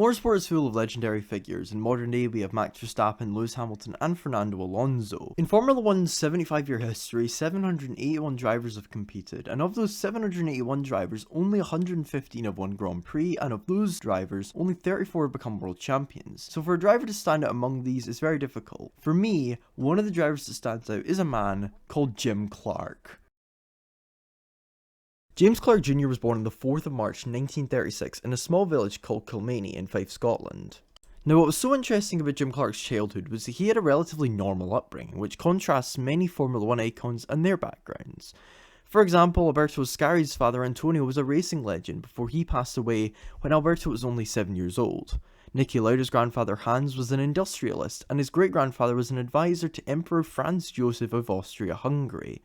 Motorsport is full of legendary figures. In modern day, we have Max Verstappen, Lewis Hamilton, and Fernando Alonso. In Formula 1's 75-year history, 781 drivers have competed, and of those 781 drivers, only 115 have won Grand Prix, and of those drivers, only 34 have become world champions. So for a driver to stand out among these is very difficult. For me, one of the drivers that stands out is a man called Jim Clark. James Clark Jr. was born on the 4th of March 1936 in a small village called Kilmany in Fife, Scotland. Now what was so interesting about Jim Clark's childhood was that he had a relatively normal upbringing, which contrasts many Formula 1 icons and their backgrounds. For example, Alberto Ascari's father Antonio was a racing legend before he passed away when Alberto was only 7 years old. Niki Lauda's grandfather Hans was an industrialist, and his great-grandfather was an advisor to Emperor Franz Joseph of Austria-Hungary.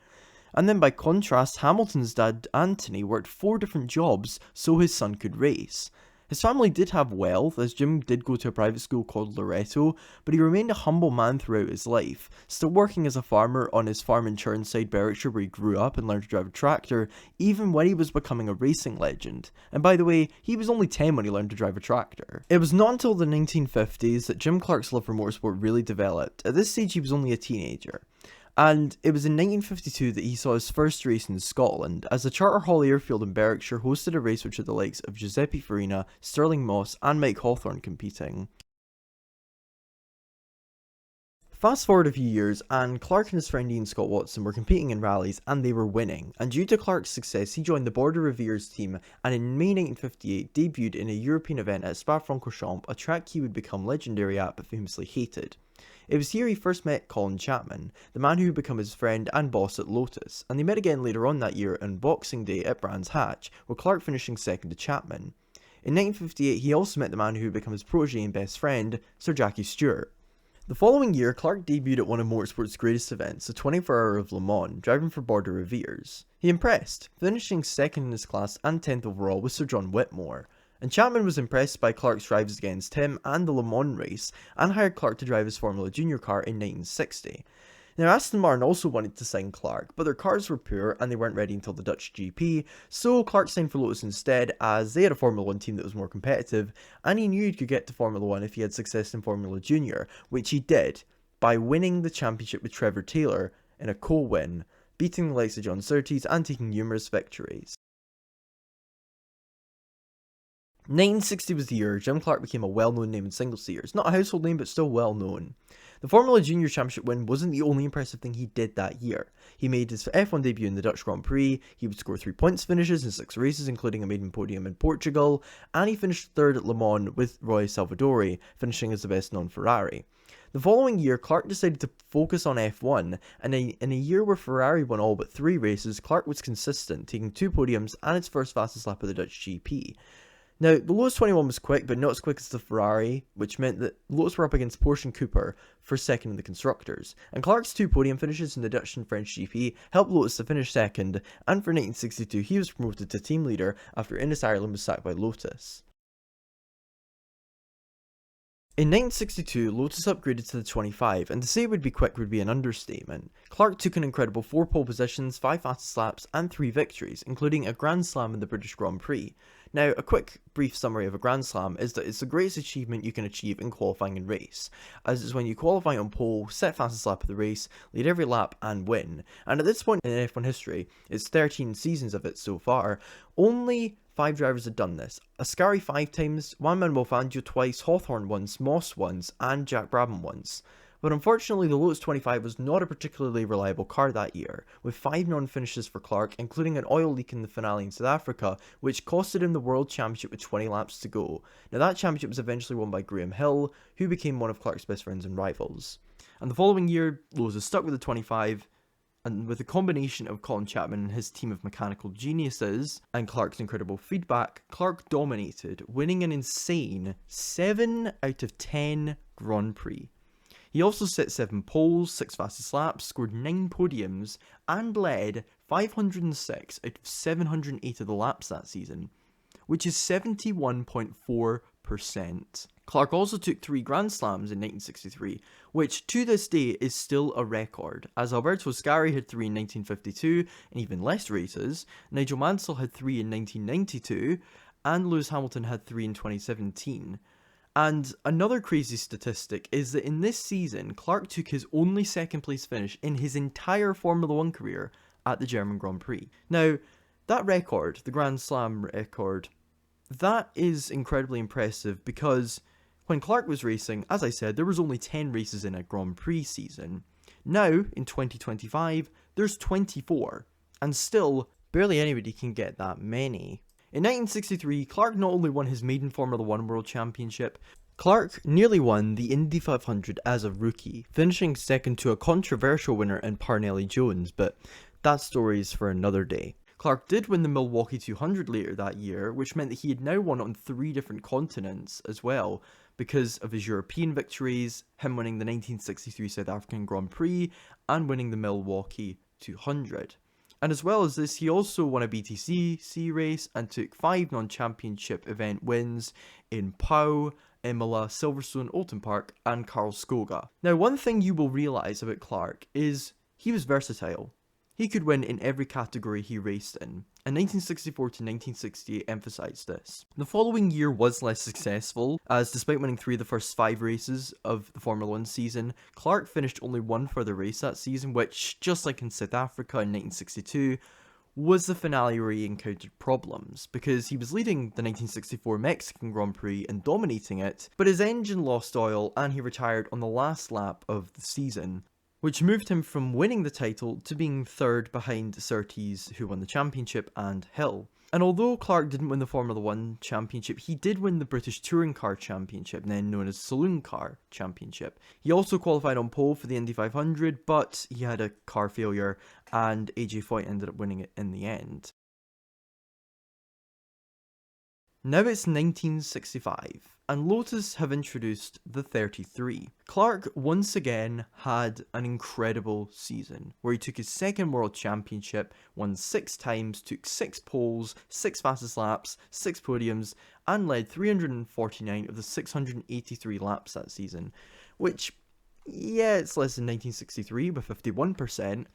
And then by contrast, Hamilton's dad, Anthony, worked 4 different jobs so his son could race. His family did have wealth, as Jim did go to a private school called Loreto, but he remained a humble man throughout his life, still working as a farmer on his farm in Churnside, Berwickshire, where he grew up and learned to drive a tractor, even when he was becoming a racing legend. And by the way, he was only 10 when he learned to drive a tractor. It was not until the 1950s that Jim Clark's love for motorsport really developed. At this stage, he was only a teenager. And it was in 1952 that he saw his first race in Scotland, as the Charter Hall Airfield in Berwickshire hosted a race which had the likes of Giuseppe Farina, Stirling Moss, and Mike Hawthorne competing. Fast forward a few years, and Clark and his friend Ian Scott Watson were competing in rallies, and they were winning. And due to Clark's success, he joined the Border Reviers team, and in May 1958 debuted in a European event at Spa-Francorchamps, a track he would become legendary at but famously hated. It was here he first met Colin Chapman, the man who would become his friend and boss at Lotus, and they met again later on that year on Boxing Day at Brands Hatch, with Clark finishing second to Chapman. In 1958 he also met the man who would become his protege and best friend, Sir Jackie Stewart. The following year, Clark debuted at one of motorsport's greatest events, the 24 Hour of Le Mans, driving for Border Reviers. He impressed, finishing second in his class and 10th overall with Sir John Whitmore. And Chapman was impressed by Clark's drives against him and the Le Mans race, and hired Clark to drive his Formula Junior car in 1960. Now Aston Martin also wanted to sign Clark, but their cars were poor and they weren't ready until the Dutch GP, so Clark signed for Lotus instead, as they had a Formula 1 team that was more competitive, and he knew he could get to Formula 1 if he had success in Formula Junior, which he did, by winning the championship with Trevor Taylor in a co-win, beating the likes of John Surtees and taking numerous victories. 1960 was the year Jim Clark became a well-known name in single-seaters. Not a household name, but still well-known. The Formula Junior Championship win wasn't the only impressive thing he did that year. He made his F1 debut in the Dutch Grand Prix, he would score 3 points finishes in 6 races, including a maiden podium in Portugal, and he finished 3rd at Le Mans with Roy Salvadori, finishing as the best-known Ferrari. The following year, Clark decided to focus on F1, and in a year where Ferrari won all but 3 races, Clark was consistent, taking 2 podiums and its first fastest lap of the Dutch GP. Now, the Lotus 21 was quick, but not as quick as the Ferrari, which meant that Lotus were up against Porsche and Cooper for second in the Constructors. And Clark's 2 podium finishes in the Dutch and French GP helped Lotus to finish second, and for 1962 he was promoted to team leader after Innes Ireland was sacked by Lotus. In 1962, Lotus upgraded to the 25, and to say it would be quick would be an understatement. Clark took an incredible 4 pole positions, 5 fastest laps, and 3 victories, including a Grand Slam in the British Grand Prix. Now, a quick, brief summary of a Grand Slam is that it's the greatest achievement you can achieve in qualifying and race, as it's when you qualify on pole, set fastest lap of the race, lead every lap, and win. And at this point in F1 history, it's 13 seasons of it so far, only 5 drivers had done this. Ascari 5 times, Juan Manuel Fangio twice, Hawthorne once, Moss once, and Jack Brabham once. But unfortunately, the Lotus 25 was not a particularly reliable car that year, with 5 non-finishes for Clark, including an oil leak in the finale in South Africa, which costed him the World Championship with 20 laps to go. Now that championship was eventually won by Graham Hill, who became one of Clark's best friends and rivals. And the following year, Lotus stuck with the 25, and with a combination of Colin Chapman and his team of mechanical geniuses, and Clark's incredible feedback, Clark dominated, winning an insane 7 out of 10 Grand Prix. He also set 7 poles, 6 fastest laps, scored 9 podiums, and led 506 out of 708 of the laps that season, which is 71.4%. Clark also took 3 Grand Slams in 1963, which to this day is still a record, as Alberto Ascari had 3 in 1952, and even less races, Nigel Mansell had 3 in 1992, and Lewis Hamilton had 3 in 2017. And another crazy statistic is that in this season, Clark took his only second place finish in his entire Formula 1 career at the German Grand Prix. Now, that record, the Grand Slam record, that is incredibly impressive because when Clark was racing, as I said, there was only 10 races in a Grand Prix season. Now, in 2025, there's 24, and still, barely anybody can get that many. In 1963, Clark not only won his maiden Formula 1 World Championship, Clark nearly won the Indy 500 as a rookie, finishing second to a controversial winner in Parnelli Jones, but that story is for another day. Clark did win the Milwaukee 200 later that year, which meant that he had now won on 3 different continents as well, because of his European victories, him winning the 1963 South African Grand Prix, and winning the Milwaukee 200. And as well as this, he also won a BTCC race and took 5 non-championship event wins in Pau, Imola, Silverstone, Oulton Park, and Karlskoga. Now, one thing you will realise about Clark is he was versatile. He could win in every category he raced in, and 1964 to 1968 emphasised this. The following year was less successful, as despite winning 3 of the first 5 races of the Formula 1 season, Clark finished only 1 further race that season, which, just like in South Africa in 1962, was the finale where he encountered problems, because he was leading the 1964 Mexican Grand Prix and dominating it, but his engine lost oil and he retired on the last lap of the season, which moved him from winning the title to being third behind Surtees, who won the championship, and Hill. And although Clark didn't win the Formula 1 championship, he did win the British Touring Car Championship, then known as Saloon Car Championship. He also qualified on pole for the Indy 500, but he had a car failure, and AJ Foyt ended up winning it in the end. Now it's 1965, and Lotus have introduced the 33. Clark once again had an incredible season, where he took his second world championship, won 6 times, took 6 poles, 6 fastest laps, 6 podiums, and led 349 of the 683 laps that season, which, yeah, it's less than 1963 with 51%,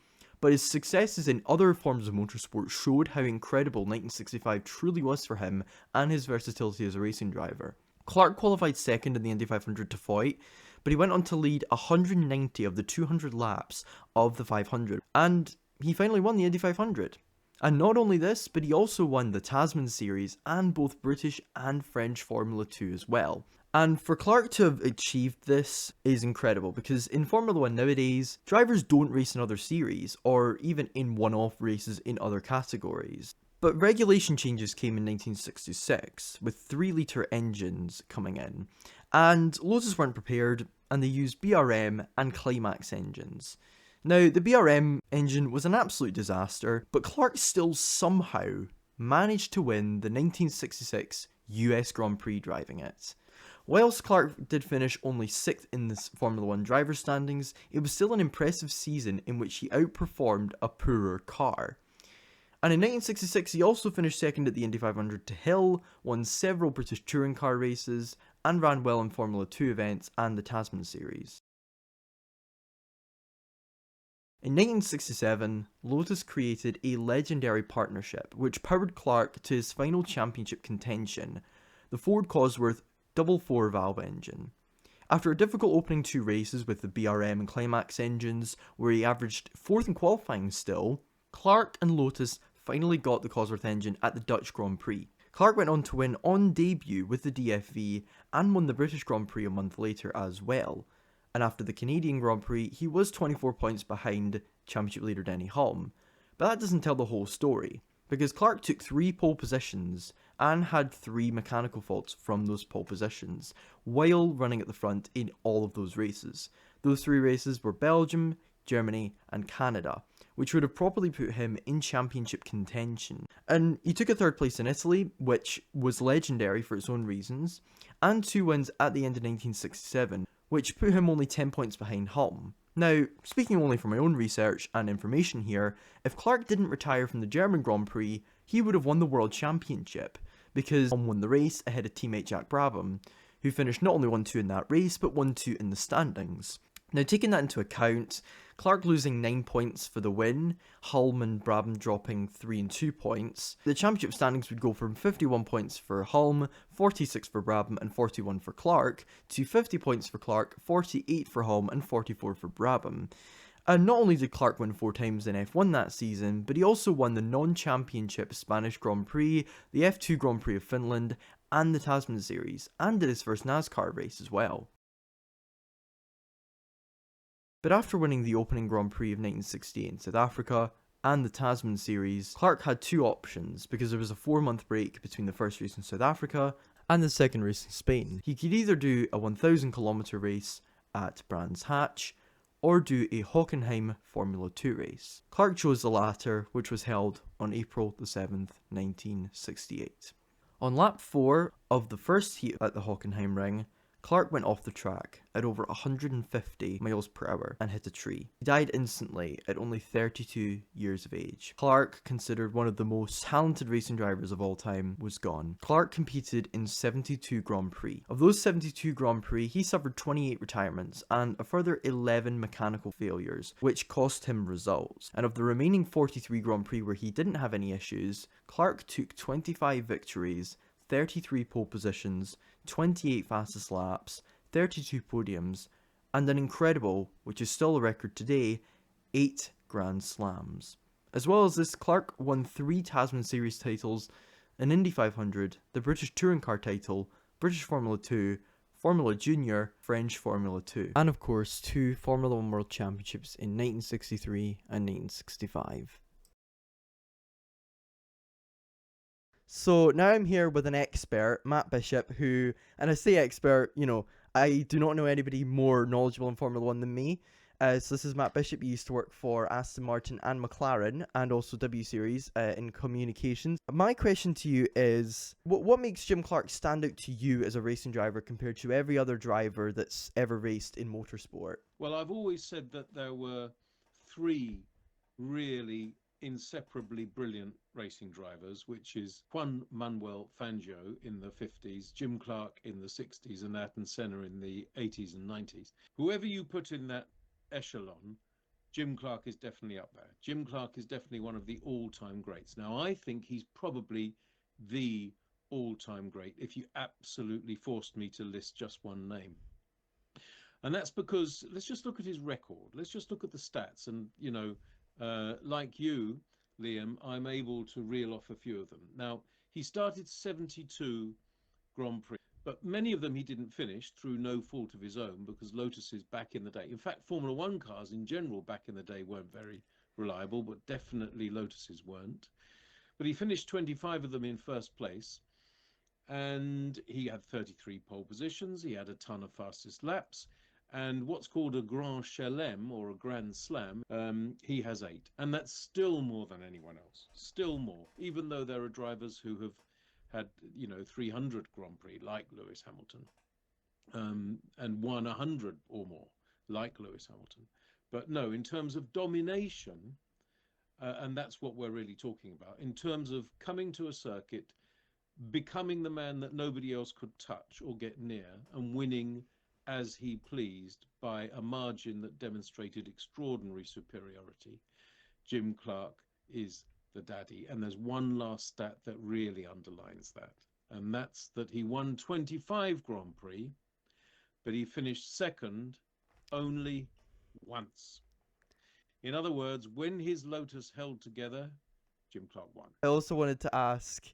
but his successes in other forms of motorsport showed how incredible 1965 truly was for him and his versatility as a racing driver. Clark qualified second in the Indy 500 to Foyt, but he went on to lead 190 of the 200 laps of the 500, and he finally won the Indy 500. And not only this, but he also won the Tasman Series and both British and French Formula 2 as well. And for Clark to have achieved this is incredible, because in Formula 1 nowadays, drivers don't race in other series, or even in one-off races in other categories. But regulation changes came in 1966, with 3-litre engines coming in, and Lotus weren't prepared, and they used BRM and Climax engines. Now, the BRM engine was an absolute disaster, but Clark still somehow managed to win the 1966 US Grand Prix driving it. Whilst Clark did finish only 6th in the Formula 1 driver standings, it was still an impressive season in which he outperformed a poorer car. And in 1966 he also finished second at the Indy 500 to Hill, won several British touring car races, and ran well in Formula 2 events and the Tasman Series. In 1967, Lotus created a legendary partnership which powered Clark to his final championship contention, the Ford Cosworth 4 valve engine. After a difficult opening 2 races with the BRM and Climax engines, where he averaged 4th in qualifying still, Clark and Lotus finally got the Cosworth engine at the Dutch Grand Prix. Clark went on to win on debut with the DFV and won the British Grand Prix a month later as well. And after the Canadian Grand Prix, he was 24 points behind championship leader Denny Hulme. But that doesn't tell the whole story, because Clark took 3 pole positions and had 3 mechanical faults from those pole positions, while running at the front in all of those races. Those 3 races were Belgium, Germany, and Canada, which would have probably put him in championship contention. And he took a 3rd place in Italy, which was legendary for its own reasons, and 2 wins at the end of 1967, which put him only 10 points behind Hulme. Now, speaking only from my own research and information here, if Clark didn't retire from the German Grand Prix, he would have won the World Championship, because Hulme won the race ahead of teammate Jack Brabham, who finished not only 1-2 in that race, but 1-2 in the standings. Now, taking that into account, Clark losing 9 points for the win, Hulme and Brabham dropping 3 and 2 points. The championship standings would go from 51 points for Hulme, 46 for Brabham, and 41 for Clark, to 50 points for Clark, 48 for Hulme, and 44 for Brabham. And not only did Clark win 4 times in F1 that season, but he also won the non-championship Spanish Grand Prix, the F2 Grand Prix of Finland, and the Tasman Series, and did his first NASCAR race as well. But after winning the opening Grand Prix of 1968 in South Africa and the Tasman Series, Clark had 2 options because there was a 4-month break between the first race in South Africa and the second race in Spain. He could either do a 1,000-kilometer race at Brands Hatch or do a Hockenheim Formula 2 race. Clark chose the latter, which was held on April the 7th, 1968. On lap 4 of the first heat at the Hockenheim Ring, Clark went off the track at over 150 miles per hour and hit a tree. He died instantly at only 32 years of age. Clark, considered one of the most talented racing drivers of all time, was gone. Clark competed in 72 Grand Prix. Of those 72 Grand Prix, he suffered 28 retirements and a further 11 mechanical failures, which cost him results. And of the remaining 43 Grand Prix where he didn't have any issues, Clark took 25 victories, 33 pole positions, 28 fastest laps, 32 podiums, and an incredible, which is still a record today, 8 Grand Slams. As well as this, Clark won 3 Tasman Series titles, an Indy 500, the British Touring Car title, British Formula 2, Formula Junior, French Formula 2, and of course 2 Formula 1 World Championships in 1963 and 1965. So now I'm here with an expert, Matt Bishop, who, and I say expert, I do not know anybody more knowledgeable in Formula 1 than me. So this is Matt Bishop. He used to work for Aston Martin and McLaren, and also W Series in communications. My question to you is, what makes Jim Clark stand out to you as a racing driver compared to every other driver that's ever raced in motorsport? Well, I've always said that there were 3 really inseparably brilliant racing drivers, which is Juan Manuel Fangio in the 50s, Jim Clark in the 60s, and Ayrton Senna in the 80s and 90s. Whoever you put in that echelon, Jim Clark is definitely up there. Jim Clark is definitely one of the all-time greats. Now, I think he's probably the all-time great if you absolutely forced me to list just one name. And that's because let's just look at his record. Let's just look at the stats. And, like you, Liam, I'm able to reel off a few of them. Now, he started 72 Grand Prix, but many of them he didn't finish through no fault of his own because Lotuses back in the day, in fact, Formula One cars in general back in the day weren't very reliable, but definitely Lotuses weren't. But he finished 25 of them in first place. And he had 33 pole positions. He had a ton of fastest laps. And what's called a Grand Chelem or a Grand Slam, he has 8. And that's still more than anyone else. Still more. Even though there are drivers who have had, 300 Grand Prix, like Lewis Hamilton, and won 100 or more, like Lewis Hamilton. But no, in terms of domination, and that's what we're really talking about, in terms of coming to a circuit, becoming the man that nobody else could touch or get near, and winning as he pleased by a margin that demonstrated extraordinary superiority. Jim Clark is the daddy. And there's one last stat that really underlines that. And that's that he won 25 Grand Prix, but he finished second only once. In other words, when his Lotus held together, Jim Clark won. I also wanted to ask,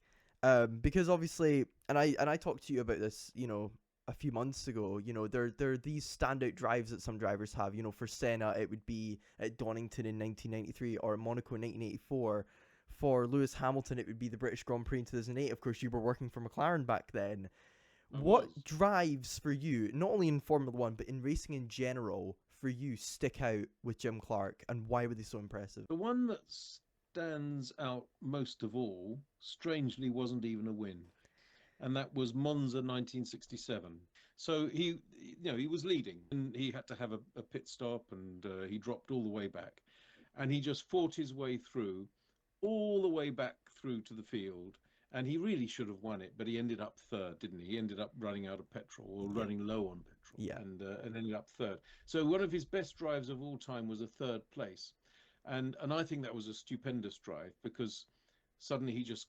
because obviously, and I talked to you about this, a few months ago. There are these standout drives that some drivers have. For Senna, it would be at Donington in 1993 or Monaco in 1984. For Lewis Hamilton, it would be the British Grand Prix in 2008. Of course, you were working for McLaren back then. What drives for you, not only in Formula 1, but in racing in general, for you stick out with Jim Clark, and why were they so impressive? The one that stands out most of all, strangely, wasn't even a win, and that was Monza 1967. So he was leading, and he had to have a pit stop, and he dropped all the way back, and he just fought his way through, all the way back through to the field, and he really should have won it, but he ended up third, didn't he? He ended up running out of petrol, or Yeah. running low on petrol, Yeah. and ended up third. So one of his best drives of all time was a third place, and I think that was a stupendous drive, because suddenly he just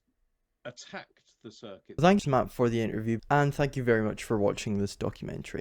attacked the circuit. Thanks, Matt, for the interview, and thank you very much for watching this documentary.